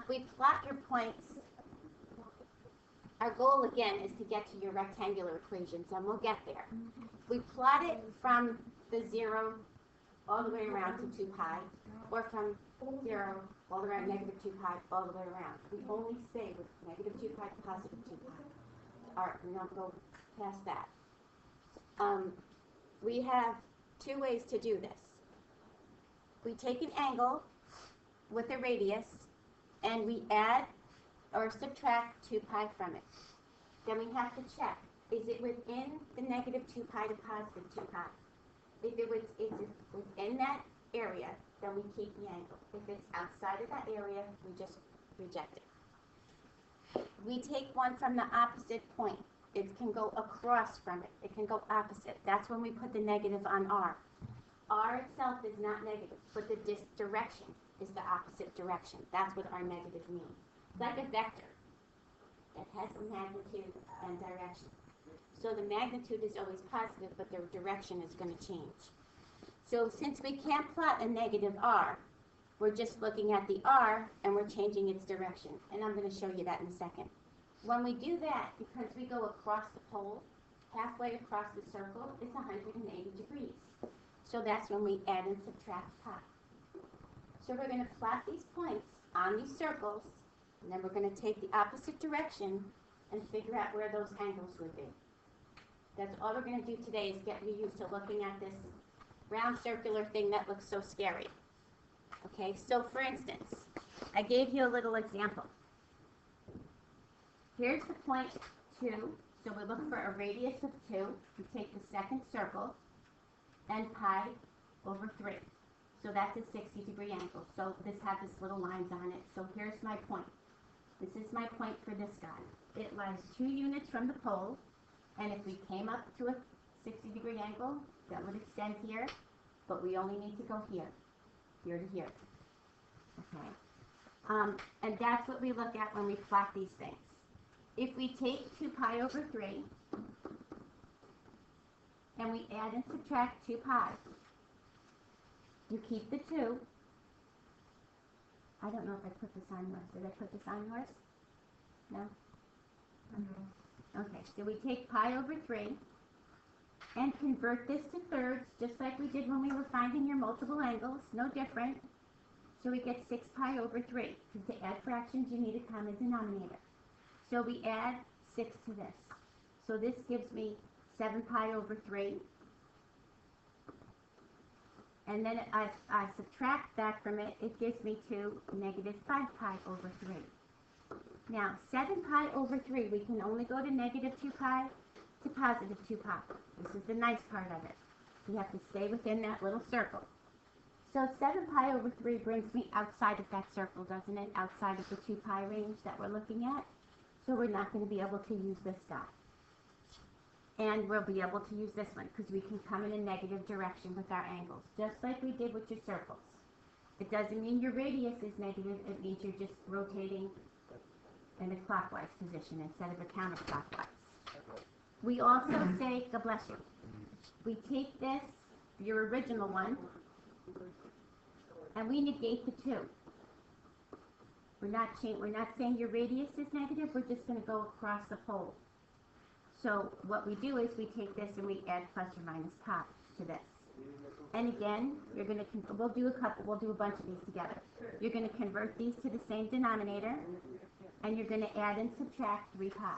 We plot your points. Our goal, again, is to get to your rectangular equations, and we'll get there. We plot it from the 0 all the way around to 2 pi, or from 0 all the way around negative 2 pi all the way around. We only stay with negative 2 pi to positive 2 pi. All right, we don't go past that. We have two ways to do this. We take an angle with a radius, and we add or subtract 2 pi from it. Then we have to check, is it within the negative 2 pi to positive 2 pi? If it's within that area, then we keep the angle. If it's outside of that area, we just reject it. We take one from the opposite point. It can go across from it. It can go opposite. That's when we put the negative on r. R itself is not negative, but the direction is the opposite direction. That's what our negative means. It's like a vector that has a magnitude and direction. So the magnitude is always positive, but the direction is going to change. So since we can't plot a negative r, we're just looking at the r and we're changing its direction. And I'm going to show you that in a second. When we do that, because we go across the pole, halfway across the circle, it's 180 degrees. So that's when we add and subtract pi. So we're going to plot these points on these circles, and then we're going to take the opposite direction and figure out where those angles would be. That's all we're going to do today, is get you used to looking at this round circular thing that looks so scary. Okay, so for instance, I gave you a little example. Here's the point 2, so we look for a radius of 2. We take the second circle, and pi over 3. So that's a 60-degree angle. So this has this little lines on it. So here's my point. This is my point for this guy. It lies 2 units from the pole, and if we came up to a 60-degree angle, that would extend here, but we only need to go here to here. Okay. And that's what we look at when we plot these things. If we take 2 pi over 3, and we add and subtract 2 pi, you keep the 2. I don't know if I put this on yours. Did I put this on yours? No? Okay, so we take pi over 3 and convert this to thirds, just like we did when we were finding your multiple angles, no different. So we get 6 pi over 3. Because to add fractions, you need a common denominator. So we add 6 to this. So this gives me 7 pi over 3. And then I subtract that from it, it gives me to negative 5 pi over 3. Now, 7 pi over 3, we can only go to negative 2 pi to positive 2 pi. This is the nice part of it. You have to stay within that little circle. So 7 pi over 3 brings me outside of that circle, doesn't it? Outside of the 2 pi range that we're looking at. So we're not going to be able to use this guy. And we'll be able to use this one because we can come in a negative direction with our angles, just like we did with your circles. It doesn't mean your radius is negative, it means you're just rotating in a clockwise position instead of a counterclockwise. We also say, God bless you, we take this, your original one, and we negate the 2. We're not saying your radius is negative, we're just going to go across the pole. So what we do is we take this and we add plus or minus pi to this. And again, we'll do a bunch of these together. You're going to convert these to the same denominator, and you're going to add and subtract 3 pi.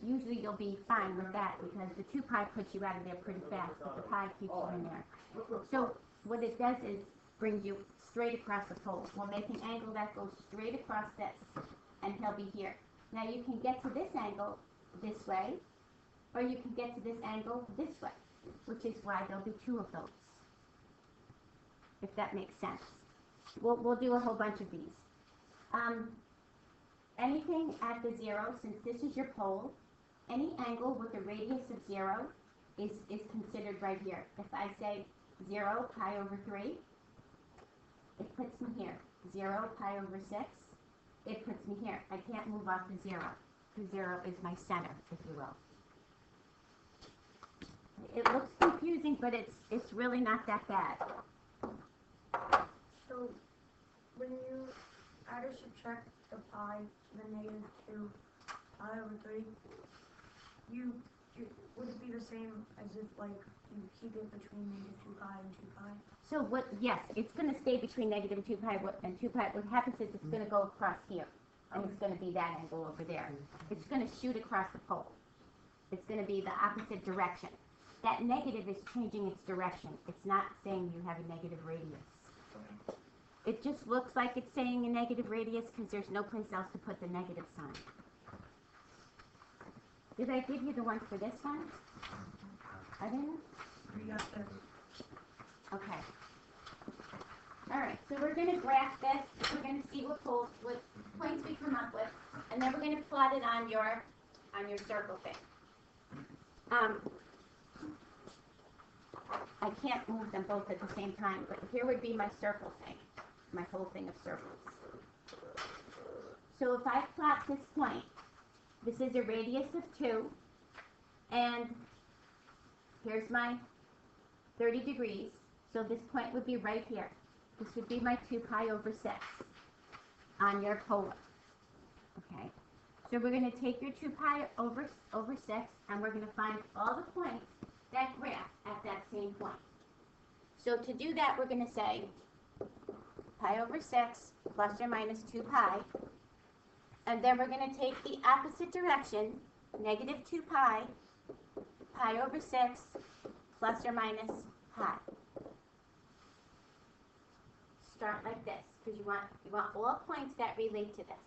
Usually you'll be fine with that because the 2 pi puts you out of there pretty fast, but the pi keeps you in there. So what it does is brings you straight across the pole. We'll make an angle that goes straight across this, and he'll be here. Now you can get to this angle this way, or you can get to this angle this way, which is why there'll be 2 of those, if that makes sense. We'll do a whole bunch of these. Anything at the 0, since this is your pole, any angle with a radius of 0 is considered right here. If I say 0 pi over 3, it puts me here. 0 pi over 6, it puts me here. I can't move off the 0. The 0 is my center, if you will. It looks confusing, but it's really not that bad. So when you add or subtract the pi, the negative 2 pi over 3, would it be the same as if, like, you keep it between negative 2 pi and 2 pi? So what, yes, it's going to stay between negative 2 pi and 2 pi. What happens is it's going to go across here, and it's going to be that angle over there. It's going to shoot across the pole. It's going to be the opposite direction. That negative is changing its direction. It's not saying you have a negative radius. Okay. It just looks like it's saying a negative radius because there's no place else to put the negative sign. Did I give you the one for this one? I didn't? You got this. Okay. All right, so we're going to graph this. We're going to see what points we come up with, and then we're going to plot it on your circle thing. I can't move them both at the same time, but here would be my circle thing, my whole thing of circles. So if I plot this point, this is a radius of 2, and here's my 30 degrees, so this point would be right here. This would be my 2 pi over 6 on your polar. Okay, so we're going to take your 2 pi over 6, and we're going to find all the points that graph at that same point. So to do that, we're going to say pi over 6 plus or minus 2 pi. And then we're going to take the opposite direction, negative 2 pi, pi over 6, plus or minus pi. Start like this, because you want all points that relate to this.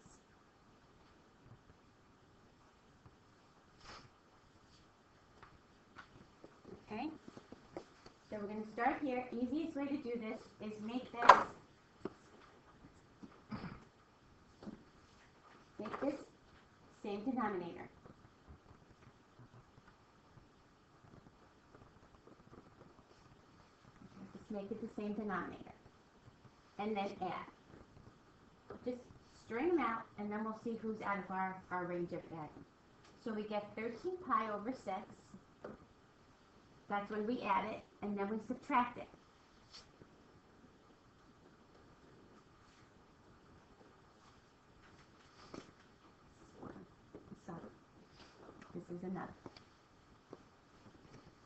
Okay? So we're going to start here. Easiest way to do this is make this same denominator. Just make it the same denominator. And then add. Just string them out, and then we'll see who's out of our range of adding. So we get 13 pi over 6. That's when we add it, and then we subtract it. So, this is another.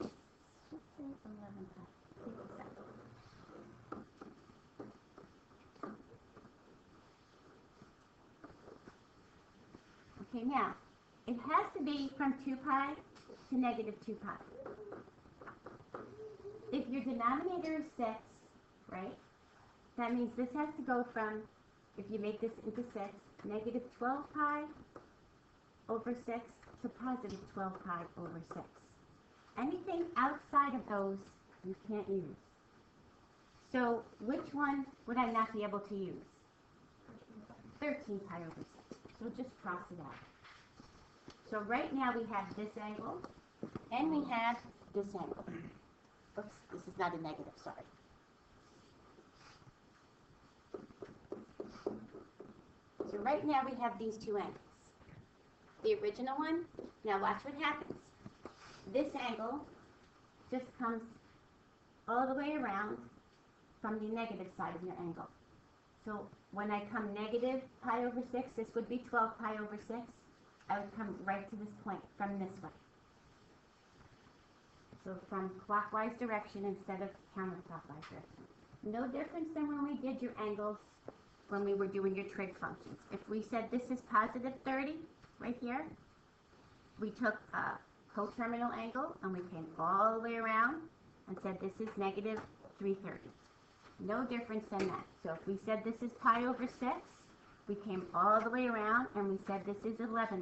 Let's say 11 pi. Okay, now, it has to be from 2 pi to negative 2 pi. If your denominator is 6, right, that means this has to go from, if you make this into 6, negative 12 pi over 6 to positive 12 pi over 6. Anything outside of those, you can't use. So, which one would I not be able to use? 13 pi over 6. So just cross it out. So right now we have this angle, and we have this angle. Oops, this is not a negative, sorry. So right now we have these two angles. The original one, now watch what happens. This angle just comes all the way around from the negative side of your angle. So when I come negative pi over 6, this would be 12 pi over 6. I would come right to this point from this way. So from clockwise direction instead of counterclockwise direction. No difference than when we did your angles when we were doing your trig functions. If we said this is positive 30, right here, we took a coterminal angle and we came all the way around and said this is negative 330. No difference than that. So if we said this is pi over 6, we came all the way around and we said this is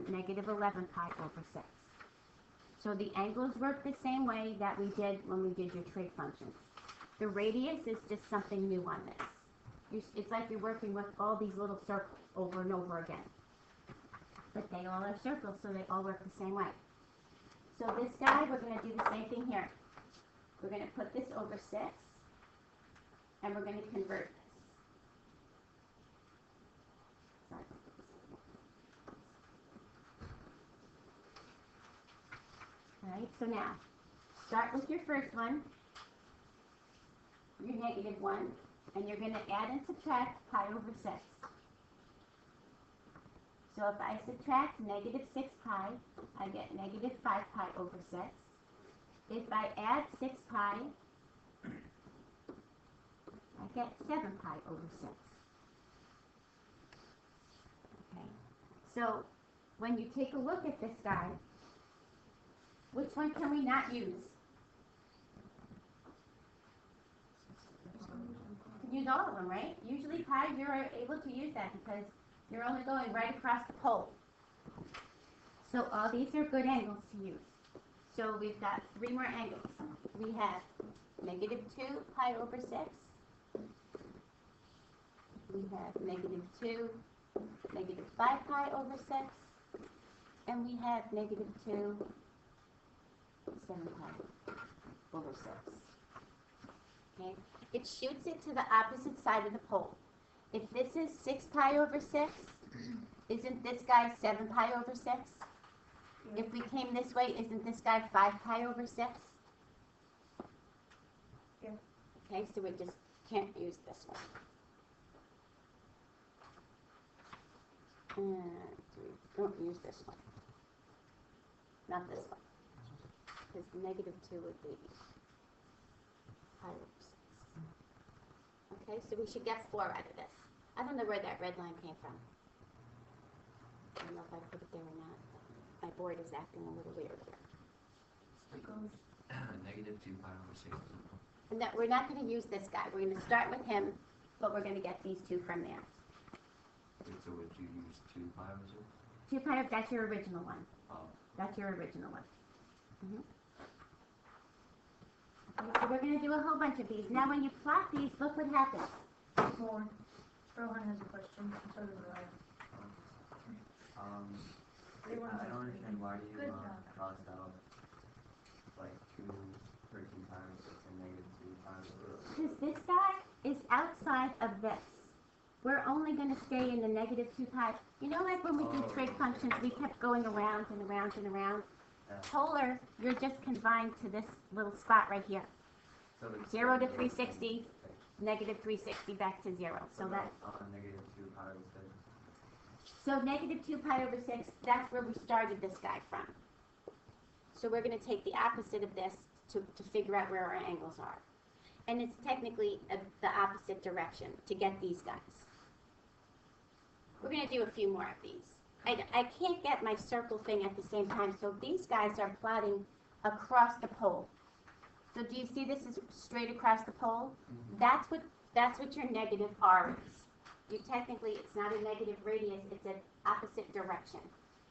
negative 11 pi over 6. So the angles work the same way that we did when we did your trig functions. The radius is just something new on this. It's like you're working with all these little circles over and over again. But they all are circles, so they all work the same way. So this guy, we're going to do the same thing here. We're going to put this over 6, and we're going to convert this. Sorry. Alright, so now, start with your first one, your negative 1, and you're going to add and subtract pi over 6. So if I subtract negative 6 pi, I get negative 5 pi over 6. If I add 6 pi, I get 7 pi over 6. Okay. So when you take a look at this guy, which one can we not use? You can use all of them, right? Usually pi, you're able to use that because you're only going right across the pole. So all these are good angles to use. So we've got 3 more angles. We have negative 2 pi over 6. We have negative 2, negative 5 pi over 6. And we have negative 2, 7 pi over 6. Okay? It shoots it to the opposite side of the pole. If this is 6 pi over 6, isn't this guy 7 pi over 6? Yeah. If we came this way, isn't this guy 5 pi over 6? Yeah. Okay, so we just can't use this one. And we don't use this one. Not this one. Because negative 2 would be pi over 6. Okay, so we should get 4 out of this. I don't know where that red line came from. I don't know if I put it there or not. My board is acting a little weird here. It goes. Negative 2 pi over 6. And that we're not going to use this guy. We're going to start with him, but we're going to get these 2 from there. So would you use 2 pi over 6? 2 pi, that's your original one. Oh. That's your original one. Okay, so we're going to do a whole bunch of these. Now when you plot these, look what happens. More. Rohan has a question. So does I. I don't understand why you Good job. crossed out like 2 for 2 times 6 and negative 2 times 6. Because this guy is outside of this. We're only going to stay in the negative 2 pi. You know, like when we did trig functions, we kept going around and around and around. Yeah. Polar, you're just confined to this little spot right here. So it's 0 to 360, negative 360 back to 0. So that. Negative 2 pi over 6. So negative 2 pi over 6, that's where we started this guy from. So we're going to take the opposite of this to figure out where our angles are. And it's technically the opposite direction to get these guys. We're going to do a few more of these. I can't get my circle thing at the same time, so these guys are plotting across the pole. So do you see this is straight across the pole? Mm-hmm. That's what your negative R is. Technically, it's not a negative radius, it's an opposite direction.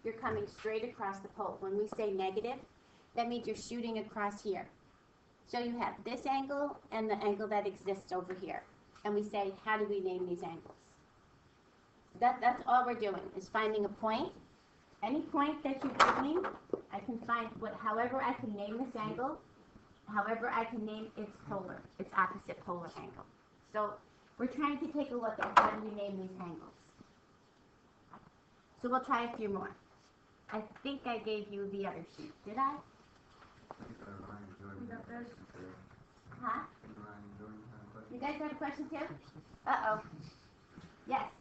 You're coming straight across the pole. When we say negative, that means you're shooting across here. So you have this angle and the angle that exists over here. And we say, how do we name these angles? That's all we're doing, is finding a point. Any point that you give me, I can find however I can name this angle, however I can name its opposite polar angle. So we're trying to take a look at how do we name these angles. So we'll try a few more. I think I gave you the other sheet, did I? We got this. Huh? You guys have a question too? Uh-oh. Yes.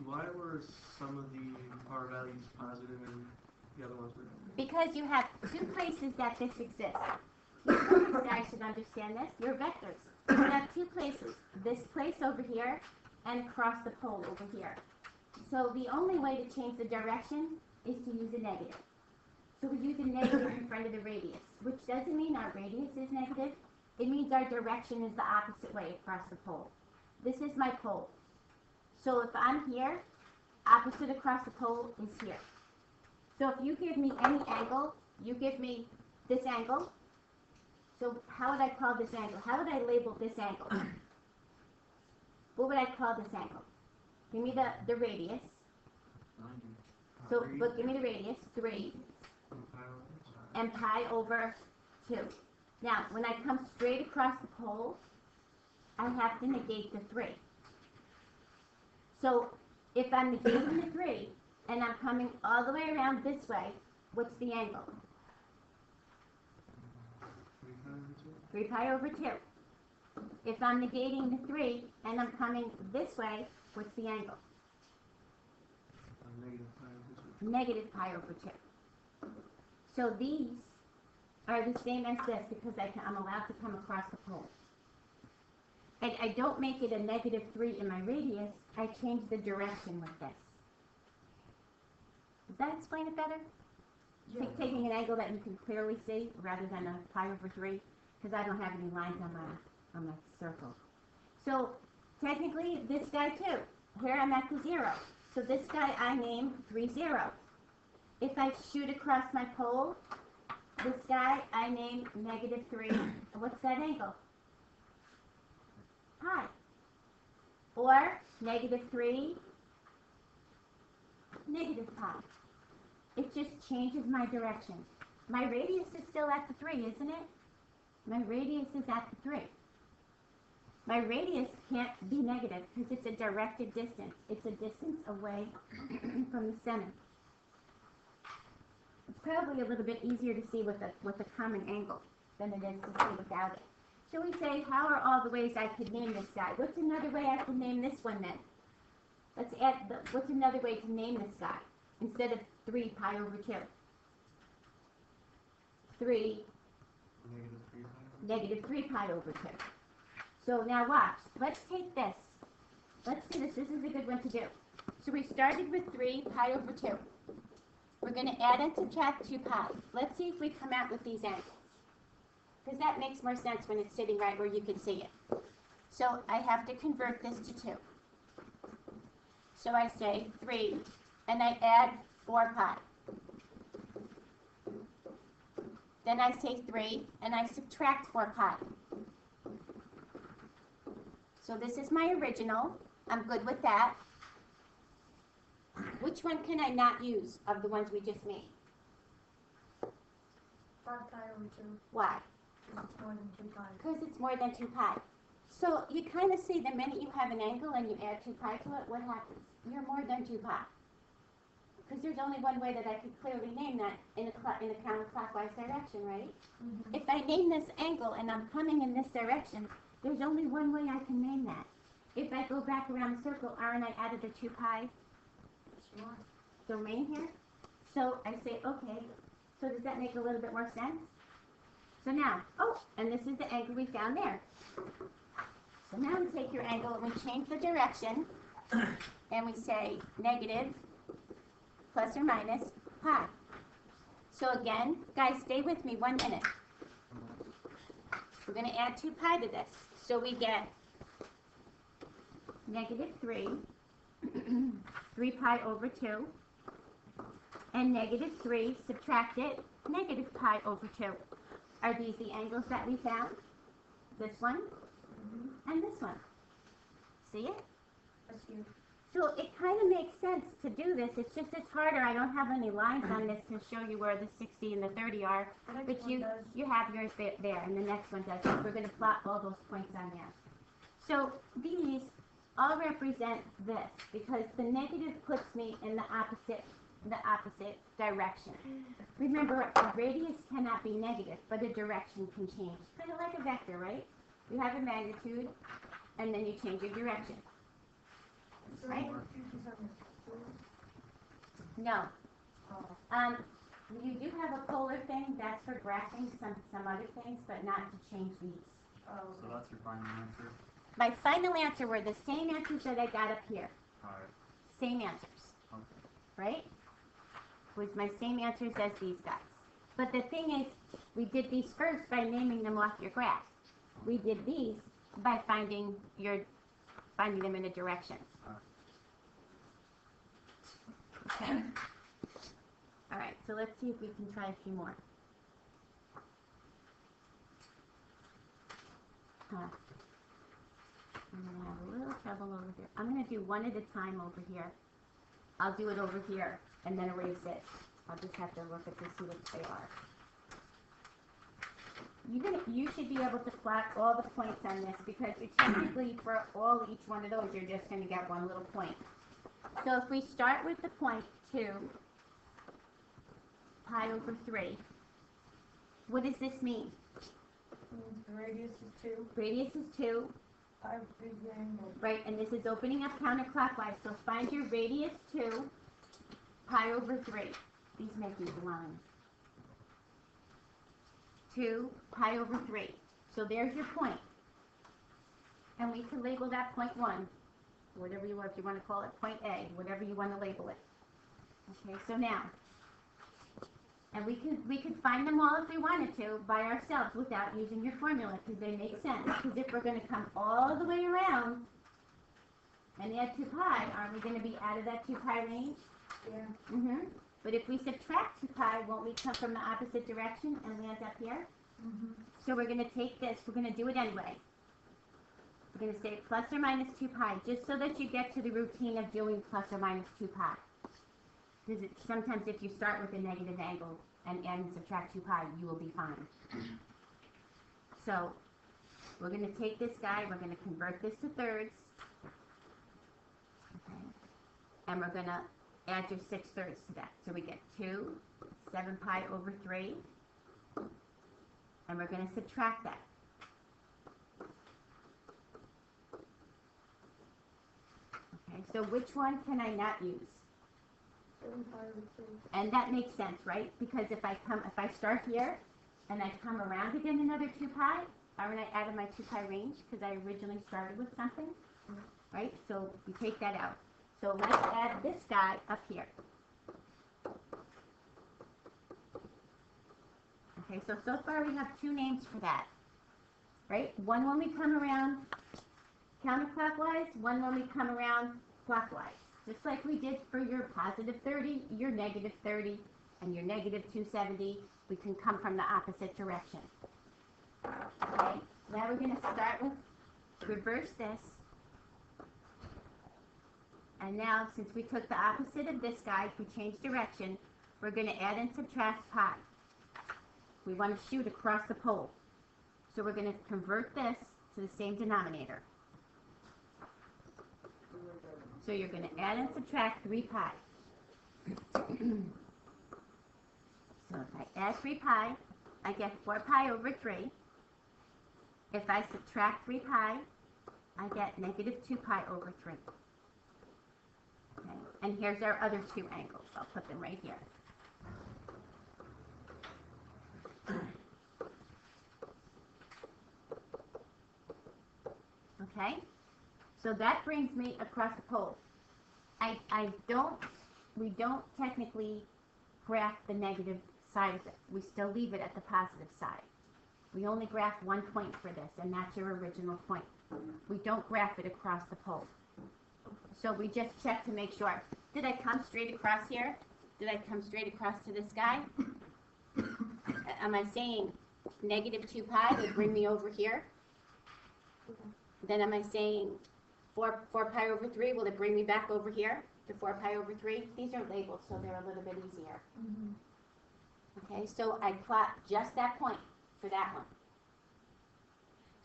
Why were some of the R values positive and the other ones were negative? Because you have 2 places that this exists. You guys should understand this. Your vectors. You have 2 places. This place over here and across the pole over here. So the only way to change the direction is to use a negative. So we use a negative in front of the radius, which doesn't mean our radius is negative. It means our direction is the opposite way across the pole. This is my pole. So if I'm here, opposite across the pole is here. So if you give me any angle, you give me this angle. So how would I call this angle? How would I label this angle? What would I call this angle? Give me the radius. So, but give me the radius, 3, and pi over 2. Now, when I come straight across the pole, I have to negate the 3. So, if I'm negating the 3, and I'm coming all the way around this way, what's the angle? 3 pi over 2. If I'm negating the 3, and I'm coming this way, what's the angle? negative pi over 2. Negative pi over 2. So these are the same as this because I'm allowed to come across the pole. And I don't make it a -3 in my radius, I change the direction with this. Does that explain it better? Yeah. Taking an angle that you can clearly see rather than a pi over 3, because I don't have any lines on my circle. So technically this guy too. Here I'm at the 0. So this guy I name 3, 0. If I shoot across my pole, this guy I name -3. What's that angle? Pi. Or -3, pi. It just changes my direction. My radius is still at the 3, isn't it? My radius is at the 3. My radius can't be negative because it's a directed distance. It's a distance away from the center. It's probably a little bit easier to see with a common angle than it is to see without it. So we say, how are all the ways I could name this guy? What's another way I could name this one then? Let's add, what's another way to name this guy? Instead of 3 pi over 2. 3, -3 pi over 2. So now watch. Let's take this. Let's do this. This is a good one to do. So we started with 3 pi over 2. We're going to add and subtract 2 pi. Let's see if we come out with these angles. Because that makes more sense when it's sitting right where you can see it. So I have to convert this to 2. So I say 3, and I add 4 pi. Then I say 3, and I subtract 4 pi. So this is my original. I'm good with that. Which one can I not use of the ones we just made? 5 pi over 2. Why? It's more than 2 pi. Because it's more than 2 pi. So you kind of see the minute you have an angle and you add 2 pi to it, what happens? You're more than 2 pi. Because there's only one way that I could clearly name that in a counterclockwise direction, right? Mm-hmm. If I name this angle and I'm coming in this direction, there's only one way I can name that. If I go back around the circle, aren't I added a 2 pi Sure. domain here? So I say, okay, so does that make a little bit more sense? So now, oh, and this is the angle we found there. So now we take your angle and we change the direction, and we say negative plus or minus pi. So again, guys, stay with me 1 minute. We're going to add 2 pi to this. So we get -3, 3 pi over 2, and -3, subtract it, -pi over 2. Are these the angles that we found? This one and this one. See it? That's you. So it kind of makes sense to do this. It's just it's harder. I don't have any lines on this to show you where the 60 and the 30 are. The next But one you does. have yours there, and the next one does. We're going to plot all those points on there. So these all represent this because the negative puts me in the opposite direction. Remember, a radius cannot be negative, but a direction can change. Kind of like a vector, right? You have a magnitude, and then you change your direction. So Right? what future's on this? No. Oh. You do have a polar thing. That's for graphing some other things, but not to change these. Oh. So that's your final answer? My final answer were the same answers that I got up here. Alright, Same answers, okay. right? Was my same answers as these guys. But the thing is, we did these first by naming them off your graph. We did these by finding them in a direction. Okay. All right. So let's see if we can try a few more. I'm gonna have a little trouble over here. I'm gonna do one at a time over here. I'll do it over here and then erase it. I'll just have to look at to see what they are. You should be able to plot all the points on this because you technically for each one of those you're just going to get one little point. So if we start with the point 2 pi over 3, what does this mean? Means the radius is 2. Radius is 2, Pi is the angle. right? And this is opening up counterclockwise. So find your radius 2 pi over 3. These make these lines. 2 pi over 3. So there's your point. And we can label that point 1. Whatever you want, if you want to call it point A, whatever you want to label it. Okay, so now, and we could find them all if we wanted to by ourselves without using your formula, because they make sense. Because if we're going to come all the way around and add 2 pi, aren't we going to be out of that 2 pi range? Yeah. But if we subtract 2 pi, won't we come from the opposite direction and land up here? So we're going to take this, we're going to do it anyway. We're going to say plus or minus 2 pi, just so that you get to the routine of doing plus or minus 2 pi. Because sometimes if you start with a negative angle and add and subtract 2 pi, you will be fine. So we're going to take this guy, we're going to convert this to thirds. Okay. And we're going to add your 6 thirds to that. So we get 2, 7 pi over 3. And we're going to subtract that. Okay, so which one can I not use? 7 pi over 3. And that makes sense, right? Because if I start here and I come around again another 2 pi, aren't I out of my 2 pi range because I originally started with something? Right? So we take that out. So let's add this guy up here. Okay, so far we have 2 names for that. Right? One when we come around counterclockwise, one when we come around clockwise. Just like we did for your positive 30, your negative 30, and your negative 270, we can come from the opposite direction. Okay, now we're going to start with reverse this. And now, since we took the opposite of this guy, if we change direction, we're going to add and subtract pi. We want to shoot across the pole. So we're going to convert this to the same denominator. So you're going to add and subtract 3 pi. So if I add 3 pi, I get 4 pi over 3. If I subtract 3 pi, I get negative 2 pi over 3. Okay. And here's our other 2 angles. I'll put them right here. Okay? So that brings me across the pole. We don't technically graph the negative side of it. We still leave it at the positive side. We only graph one point for this, and that's your original point. We don't graph it across the pole. So we just check to make sure. Did I come straight across here? Did I come straight across to this guy? Am I saying negative 2 pi would bring me over here? Then am I saying 4 pi over 3, will it bring me back over here to 4 pi over 3? These are labeled, so they're a little bit easier. Okay, so I plot just that point for that one.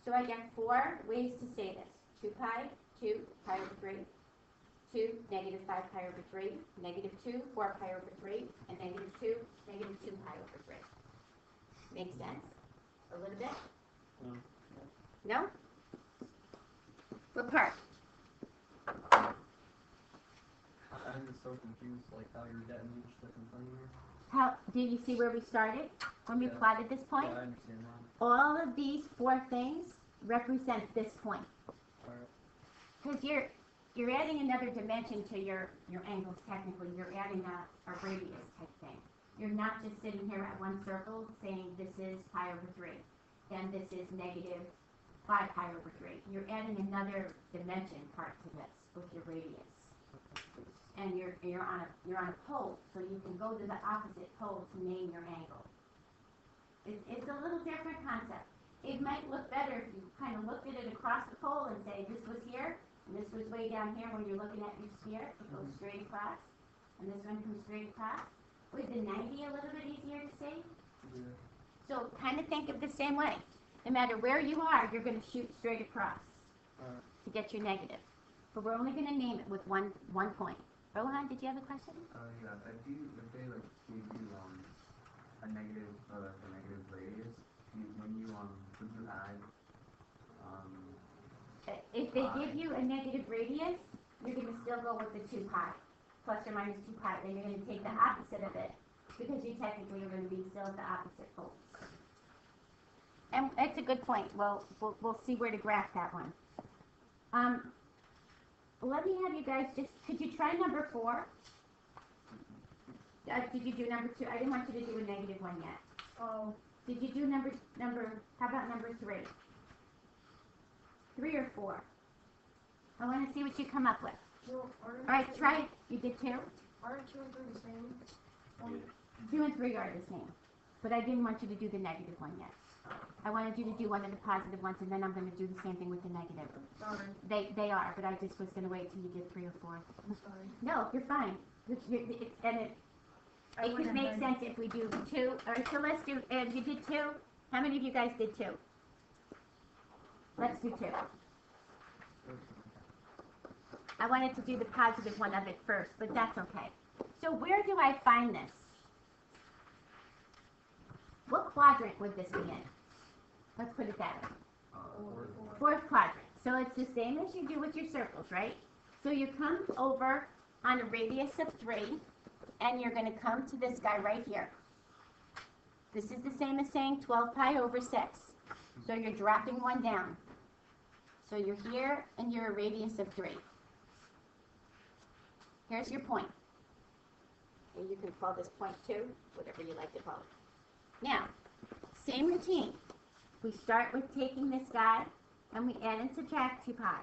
So I get 4 ways to say this. 2 pi, 2 pi over 3, 2, negative 5 pi over 3, negative 2, 4 pi over 3, and negative 2, negative 2 pi over 3. Makes sense? A little bit? No? What part? I'm just so confused, like how you're getting each different thing here. How did you see where we started when we plotted this point? Yeah, I understand that. All of these 4 things represent this point. Alright. Because you're adding another dimension to your angles technically. You're adding a radius type thing. You're not just sitting here at one circle saying this is pi over 3, and this is negative 5 pi over 3. You're adding another dimension part to this with your radius. And you're on a pole, so you can go to the opposite pole to name your angle. It's a little different concept. It might look better if you kind of looked at it across the pole and say this was here, and this was way down here when you're looking at your sphere. It goes straight across, and this one comes straight across. Was the 90 a little bit easier to see? Yeah. So kind of think of the same way. No matter where you are, you're going to shoot straight across to get your negative. But we're only going to name it with one point. Rohan, did you have a question? Yeah, if they like gave you a negative radius, would you add If they give you a negative radius, you're going to still go with the 2 pi. plus or minus 2 pi, then you're going to take the opposite of it, because you technically are going to be still at the opposite poles. And it's a good point. We'll see where to graph that one. Let me have you guys just, could you try number 4? Did you do number 2? I didn't want you to do a negative one yet. Oh, Did you do how about number 3? 3 or 4? I want to see what you come up with. well, All right, try it. You did 2? Aren't 2 and 3 the same? 2 and 3 are the same. But I didn't want you to do the negative one yet. I wanted you to do one of the positive ones, and then I'm going to do the same thing with the negative. Sorry. They are, but I just was going to wait till you did 3 or 4. I'm sorry. No, you're fine. It could make sense if we do 2. All right, so let's do, and you did 2? How many of you guys did 2? Let's do 2. I wanted to do the positive one of it first, but that's okay. So where do I find this? What quadrant would this be in? Let's put it that way. Fourth quadrant. So it's the same as you do with your circles, right? So you come over on a radius of 3, and you're going to come to this guy right here. This is the same as saying 12 pi over 6. So you're dropping 1 down. So you're here, and you're a radius of 3. Here's your point. And you can call this point 2, whatever you like to call it. Now, same routine. We start with taking this guy, and we add and subtract 2 pi.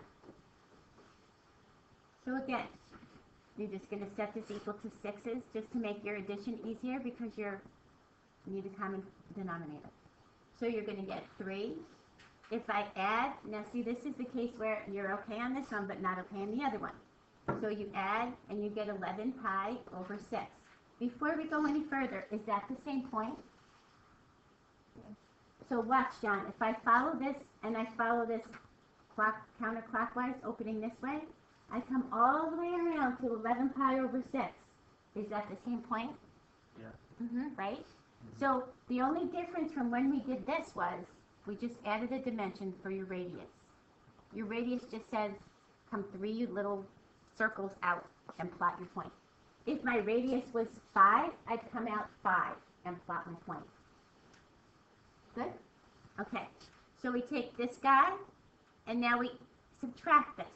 So again, you're just going to set this equal to 6's just to make your addition easier, because you need a common denominator. So you're going to get 3. If I add, now see, this is the case where you're okay on this one, but not okay on the other one. So you add, and you get 11 pi over 6. Before we go any further, is that the same point? So watch, John. If I follow this, and I follow this counterclockwise, opening this way, I come all the way around to 11 pi over 6. Is that the same point? Yeah. Right? So the only difference from when we did this was we just added a dimension for your radius. Your radius just says come 3 little circles out and plot your point. If my radius was 5, I'd come out 5 and plot my point. Good? Okay. So we take this guy, and now we subtract this.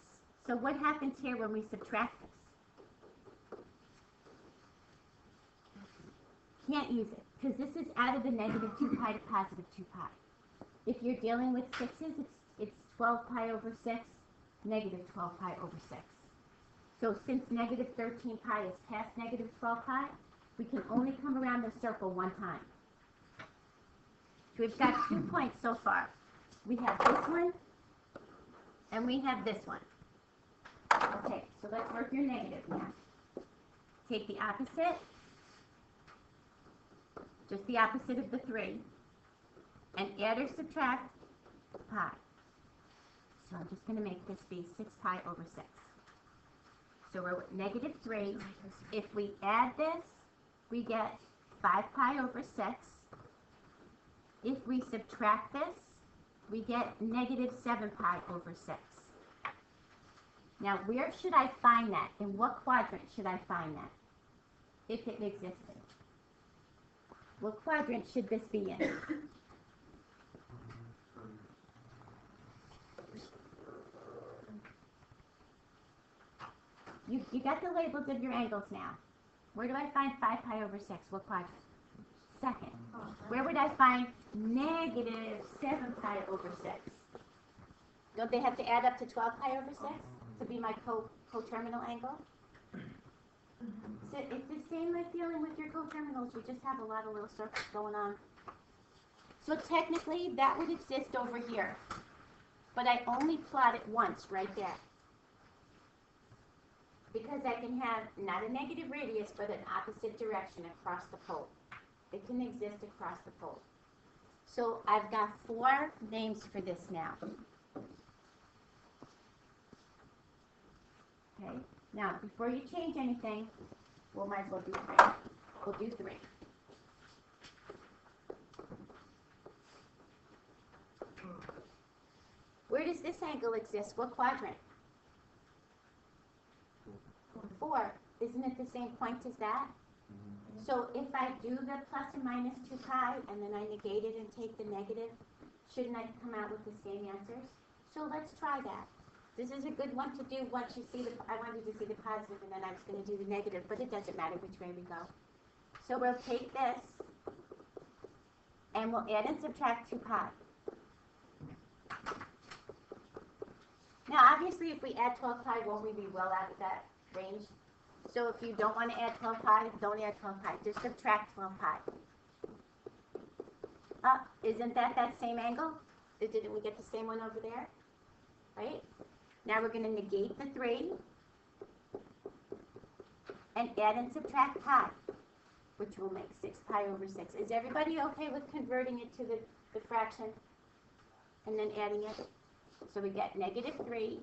So what happens here when we subtract this? Can't use it, because this is out of the negative 2 pi to positive 2 pi. If you're dealing with 6's, it's 12 pi over 6, negative 12 pi over 6. So since negative 13 pi is past negative 12 pi, we can only come around the circle 1 time. So we've got 2 points so far. We have this one, and we have this one. Okay, so let's work your negative now. Take the opposite, just the opposite of the 3, and add or subtract pi. So I'm just going to make this be 6 pi over 6. So we're at negative 3. If we add this, we get 5 pi over 6. If we subtract this, we get negative 7 pi over 6. Now, where should I find that? In what quadrant should I find that? If it existed. What quadrant should this be in? You got the labels of your angles now. Where do I find 5 pi over 6? What quadrant? Second. Where would I find negative 7 pi over 6? Don't they have to add up to 12 pi over 6 to be my coterminal angle? So it's the same like dealing with your coterminals. You just have a lot of little circles going on. So technically, that would exist over here. But I only plot it once, right there. Because I can have not a negative radius, but an opposite direction across the pole. It can exist across the pole. So I've got 4 names for this now. Okay, now before you change anything, we might as well do 3. We'll do 3. Where does this angle exist? What quadrant? 4. Isn't it the same point as that? Mhm. So if I do the plus or minus 2 pi and then I negate it and take the negative, shouldn't I come out with the same answers? So let's try that. This is a good one to do once you see the, I wanted to see the positive and then I was going to do the negative, but it doesn't matter which way we go. So we'll take this and we'll add and subtract 2 pi. Now obviously if we add 12 pi, won't we be well out of that range? So if you don't want to add 12 pi, don't add 12 pi. Just subtract 12 pi. Isn't that same angle? Didn't we get the same one over there? Right? Now we're going to negate the 3 and add and subtract pi, which will make 6 pi over 6. Is everybody okay with converting it to the fraction and then adding it? So we get negative 3,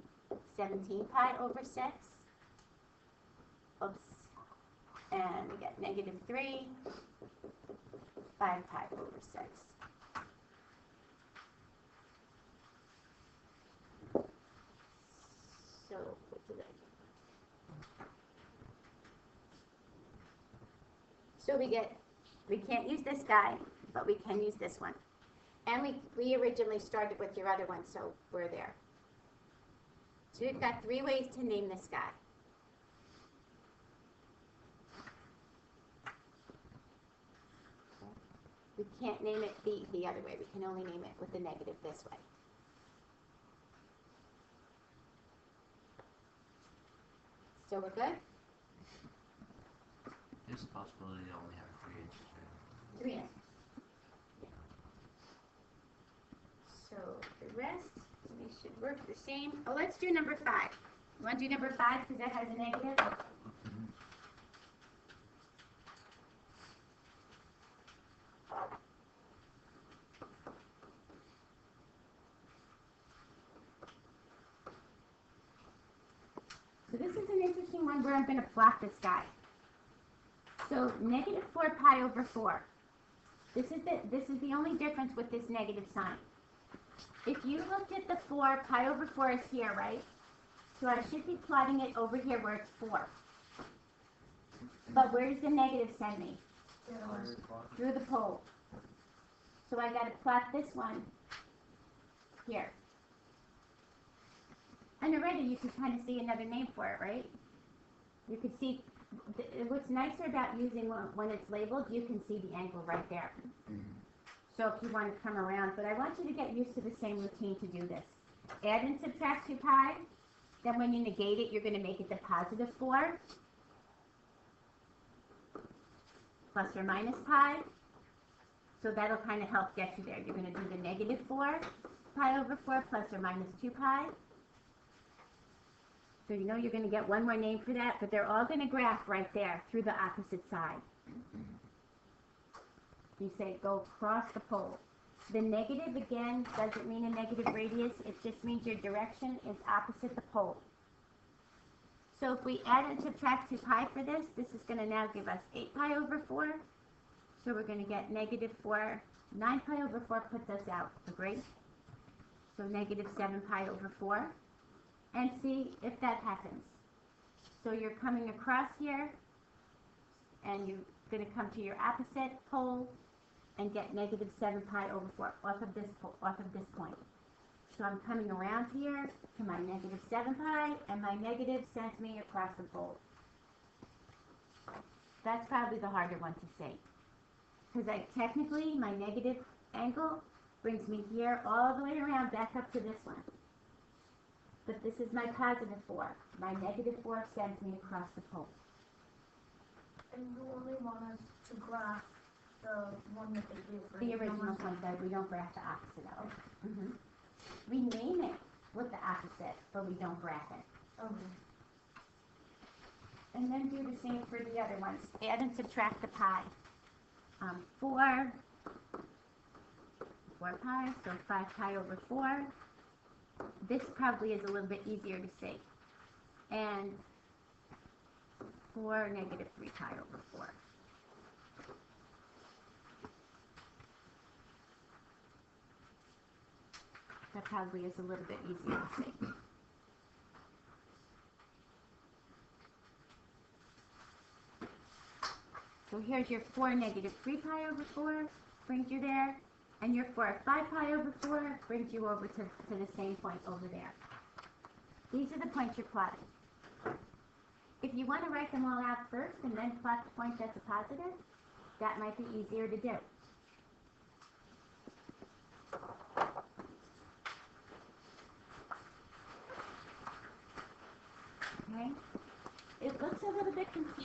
17 pi over 6. Oops. And we get negative 3, 5 pi over 6. So, what did I do? So we can't use this guy, but we can use this one. And we originally started with your other one, so we're there. So we've got 3 ways to name this guy. We can't name it the other way. We can only name it with the negative this way. So we're good? There's a possibility to only have 3 answers, right? 3 answers. So the rest, they should work the same. Oh, let's do number 5. You want to do number 5 because that has a negative? So this is an interesting one where I'm going to plot this guy. So negative 4 pi over 4. This is the only difference with this negative sign. If you looked at the 4, pi over 4 is here, right? So I should be plotting it over here where it's 4. But where does the negative send me? Through the pole. So I got to plot this one here. And already you could kind of see another name for it, right? You could see, what's nicer about using when it's labeled, you can see the angle right there. So if you want to come around, but I want you to get used to the same routine to do this. Add and subtract 2 pi, then when you negate it, you're going to make it the positive 4, plus or minus pi. So that'll kind of help get you there. You're going to do the negative 4 pi over 4 plus or minus 2 pi. So you know you're going to get one more name for that, but they're all going to graph right there through the opposite side. You say go across the pole. The negative, again, doesn't mean a negative radius. It just means your direction is opposite the pole. So if we add and subtract 2 pi for this, this is going to now give us 8 pi over 4. So we're going to get negative 4. 9 pi over 4 puts us out. Agree? So negative 7 pi over 4. And see if that happens. So you're coming across here, and you're going to come to your opposite pole and get negative 7 pi over 4 off of this point. So I'm coming around here to my negative 7 pi, and my negative sends me across the pole. That's probably the harder one to say. Because technically, my negative angle brings me here all the way around back up to this one. But this is my positive 4. My negative 4 sends me across the pole. And you only want us to graph the one that they give, right? The original one said we don't graph the opposite of it. We name it with the opposite, but we don't graph it. Okay. And then do the same for the other ones. Add and subtract the pi. 4 pi, so 5 pi over 4. This probably is a little bit easier to see. And 4 negative 3 pi over 4. That probably is a little bit easier to see. So here's your 4 negative 3 pi over 4, brings you there. And your 4 5 pi over 4 brings you over to the same point over there. These are the points you're plotting. If you want to write them all out first and then plot the point that's a positive, that might be easier to do. Okay? It looks a little bit confusing.